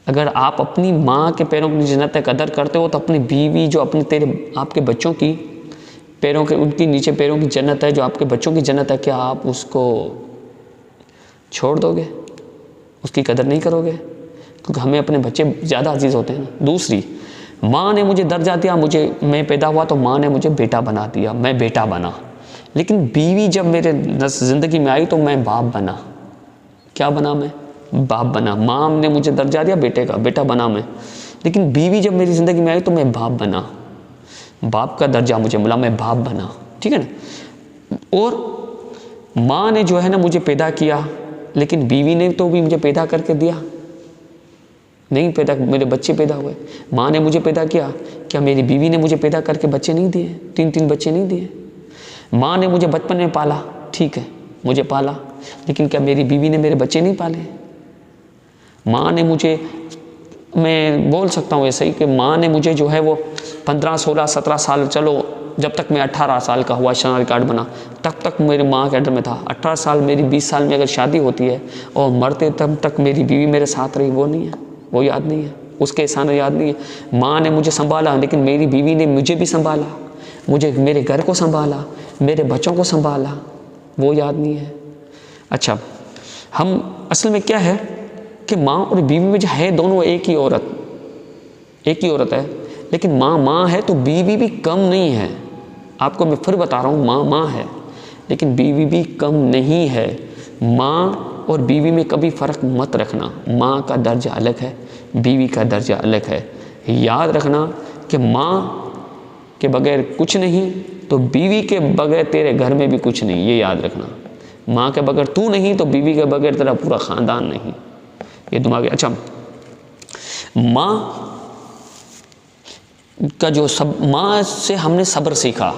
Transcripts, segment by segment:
अगर आप अपनी माँ के पैरों की जन्नत कदर करते हो तो अपनी बीवी जो आपके बच्चों की पैरों के उनकी नीचे पैरों की जन्नत है, जो आपके बच्चों की जन्नत है, क्या आप उसको छोड़ दोगे? उसकी कदर नहीं करोगे? क्योंकि हमें अपने बच्चे ज़्यादा अजीज़ होते हैं ना। दूसरी, माँ ने मुझे दर्जा दिया, मैं पैदा हुआ तो माँ ने मुझे बेटा बना दिया, मैं बेटा बना। लेकिन बीवी जब मेरे ज़िंदगी में आई तो मैं बाप बना। क्या बना? मैं बाप बना। माँ ने मुझे दर्जा दिया बेटे का, बेटा बना मैं। लेकिन बीवी जब मेरी ज़िंदगी में आई तो मैं बाप बना, बाप का दर्जा मुझे मिला, मैं बाप बना। ठीक है ना। और माँ ने जो है ना मुझे पैदा किया, लेकिन बीवी ने तो भी मुझे पैदा करके दिया नहीं, मेरे बच्चे पैदा हुए। माँ ने मुझे पैदा किया, क्या मेरी बीवी ने मुझे पैदा करके बच्चे नहीं दिए? 3-3 बच्चे नहीं दिए? माँ ने मुझे बचपन में पाला, ठीक है, मुझे पाला, लेकिन क्या मेरी बीवी ने मेरे बच्चे नहीं पाले? माँ ने मुझे, मैं बोल सकता हूँ ऐसे ही कि माँ ने मुझे जो है वो 15, 16, 17 साल, चलो जब तक मैं 18 साल का हुआ, शनार कार्ड बना, तब तक मेरे माँ के अंडर में था। 18 साल मेरी 20 साल में अगर शादी होती है और मरते तब तक मेरी बीवी मेरे साथ रही, वो नहीं है, वो याद नहीं है, उसके एहसान याद नहीं है। माँ ने मुझे संभाला, लेकिन मेरी बीवी ने मुझे भी संभाला, मुझे मेरे घर को संभाला, मेरे बच्चों को संभाला, वो याद नहीं है। अच्छा, हम असल में क्या है कि माँ और बीवी में जो है दोनों एक ही औरत है, लेकिन माँ माँ है तो बीवी भी कम नहीं है। आपको मैं फिर बता रहा हूँ, माँ माँ है लेकिन बीवी भी कम नहीं है। माँ और बीवी में कभी फ़र्क मत रखना। माँ का दर्जा अलग है, बीवी का दर्जा अलग है। याद रखना कि माँ के बगैर कुछ नहीं तो बीवी के बगैर तेरे घर में भी कुछ नहीं, ये याद रखना। माँ के बगैर तू नहीं तो बीवी के बगैर तेरा पूरा ख़ानदान नहीं, ये दिमाग। अच्छा, माँ का जो माँ से हमने सब्र सीखा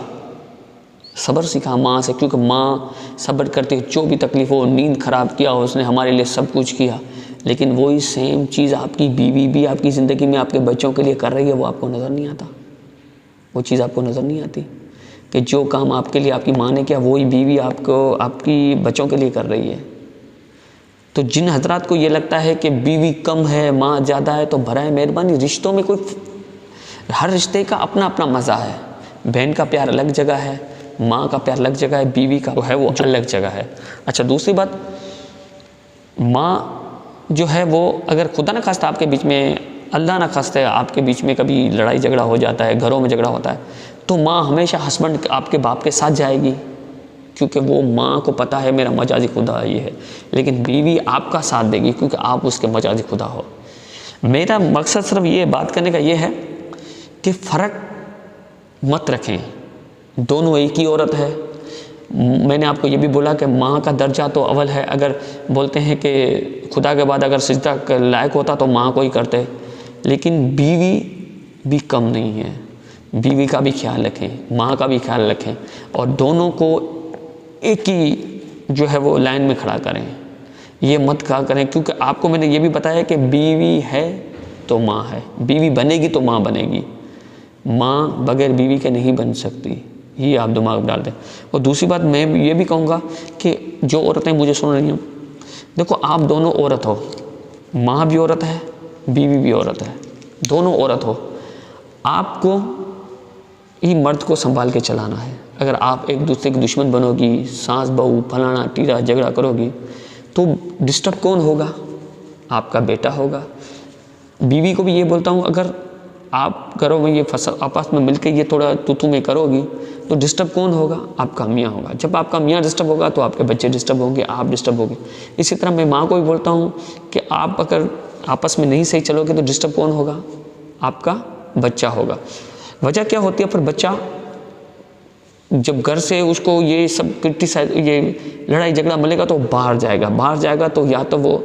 माँ से, क्योंकि माँ सब्र करती, जो भी तकलीफ़ हो, नींद ख़राब किया हो उसने हमारे लिए सब कुछ किया, लेकिन वही सेम चीज़ आपकी बीवी भी आपकी ज़िंदगी में आपके बच्चों के लिए कर रही है, वो आपको नज़र नहीं आता। वो चीज़ आपको नज़र नहीं आती कि जो काम आपके लिए आपकी माँ ने किया वही बीवी आपको आपकी बच्चों के लिए कर रही है। तो जिन हजरात को ये लगता है कि बीवी कम है माँ ज़्यादा है, तो बराए मेहरबानी, रिश्तों में हर रिश्ते का अपना अपना मज़ा है। बहन का प्यार अलग जगह है, माँ का प्यार अलग जगह है, बीवी का है वो अलग जगह है। अच्छा, दूसरी बात, माँ जो है वो अगर खुदा न खास्ता आपके बीच में, अल्लाह न खास्ता आपके बीच में कभी लड़ाई झगड़ा हो जाता है, घरों में झगड़ा होता है, तो माँ हमेशा हस्बैंड आपके बाप के साथ जाएगी, क्योंकि वो माँ को पता है मेरा मजाजी खुदा ये है। लेकिन बीवी आपका साथ देगी क्योंकि आप उसके मजाजी खुदा हो। मेरा मकसद सिर्फ ये बात करने का ये है कि फ़र्क मत रखें, दोनों एक ही औरत है। मैंने आपको ये भी बोला कि माँ का दर्जा तो अव्वल है। अगर बोलते हैं कि खुदा के बाद अगर सिजदा के लायक होता तो माँ को ही करते, लेकिन बीवी भी कम नहीं है। बीवी का भी ख्याल रखें, माँ का भी ख्याल रखें, और दोनों को एक ही जो है वो लाइन में खड़ा करें। ये मत कहा करें, क्योंकि आपको मैंने ये भी बताया कि बीवी है तो माँ है, बीवी बनेगी तो माँ बनेगी, माँ बगैर बीवी के नहीं बन सकती। ये आप दिमाग में डाल दें। और दूसरी बात मैं ये भी कहूँगा कि जो औरतें मुझे सुन रही हैं, देखो आप दोनों औरत हो, माँ भी औरत है, बीवी भी औरत है, दोनों औरत हो। आपको ही मर्द को संभाल के चलाना है। अगर आप एक दूसरे की दुश्मन बनोगी, सास बहू फलाना टीरा झगड़ा करोगी, तो डिस्टर्ब कौन होगा? आपका बेटा होगा। बीवी को भी ये बोलता हूँ, अगर आप घरों में ये फसल आपस में मिलकर ये थोड़ा तू में करोगी तो डिस्टर्ब कौन होगा? आपका मियाँ होगा। जब आपका मियाँ डिस्टर्ब होगा तो आपके बच्चे डिस्टर्ब होंगे, आप डिस्टर्ब होंगे। इसी तरह मैं माँ को भी बोलता हूँ कि आप अगर आपस में नहीं सही चलोगे तो डिस्टर्ब कौन होगा? आपका बच्चा होगा। वजह क्या होती है? फिर बच्चा जब घर से उसको ये सब क्रिटिसाइज, ये लड़ाई झगड़ा मिलेगा तो बाहर जाएगा तो या तो वो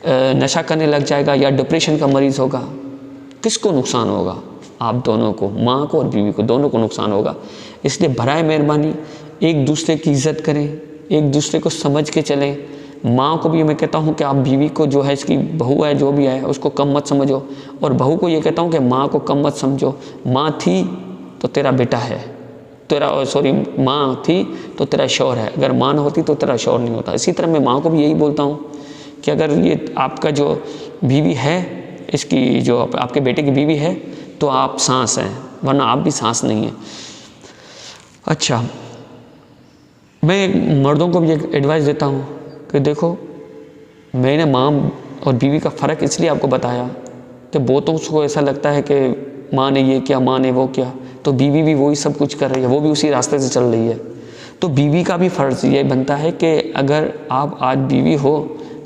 नशा करने लग जाएगा या डिप्रेशन का मरीज़ होगा। किसको नुकसान होगा? आप दोनों को, माँ को और बीवी को, दोनों को नुकसान होगा। इसलिए बराए मेहरबानी एक दूसरे की इज़्ज़त करें, एक दूसरे को समझ के चलें। माँ को भी मैं कहता हूँ कि आप बीवी को जो है, इसकी बहू है जो भी है, उसको कम मत समझो, और बहू को ये कहता हूँ कि माँ को कम मत समझो। माँ थी तो तेरा बेटा है, माँ थी तो तेरा शौहर है, अगर माँ न होती तो तेरा शौहर नहीं होता। इसी तरह मैं माँ को भी यही बोलता हूँ कि अगर ये आपका जो बीवी है इसकी जो आपके बेटे की बीवी है तो आप सांस हैं, वरना आप भी सांस नहीं हैं। अच्छा, मैं मर्दों को भी एक एडवाइस देता हूँ कि देखो, मैंने माँ और बीवी का फ़र्क इसलिए आपको बताया कि बहुतों को ऐसा लगता है कि माँ ने ये किया, माँ ने वो किया, तो बीवी भी वही सब कुछ कर रही है, वो भी उसी रास्ते से चल रही है। तो बीवी का भी फ़र्ज़ ये बनता है कि अगर आप आज बीवी हो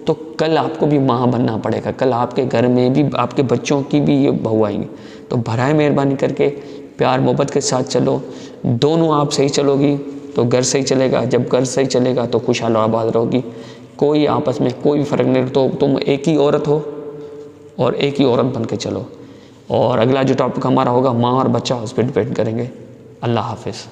तो कल आपको भी माँ बनना पड़ेगा, कल आपके घर में भी आपके बच्चों की भी ये बहू आएंगी। तो बराए मेहरबानी करके प्यार मोहब्बत के साथ चलो, दोनों आप सही चलोगी तो घर सही चलेगा, जब घर सही चलेगा तो खुशहाल आबाद रहोगी। कोई आपस में कोई भी फ़र्क नहीं, तो तुम एक ही औरत हो और एक ही औरत बन के चलो। और अगला जो टॉपिक हमारा होगा माँ और बच्चा, उस पर डिपेंड करेंगे। अल्लाह हाफिज़।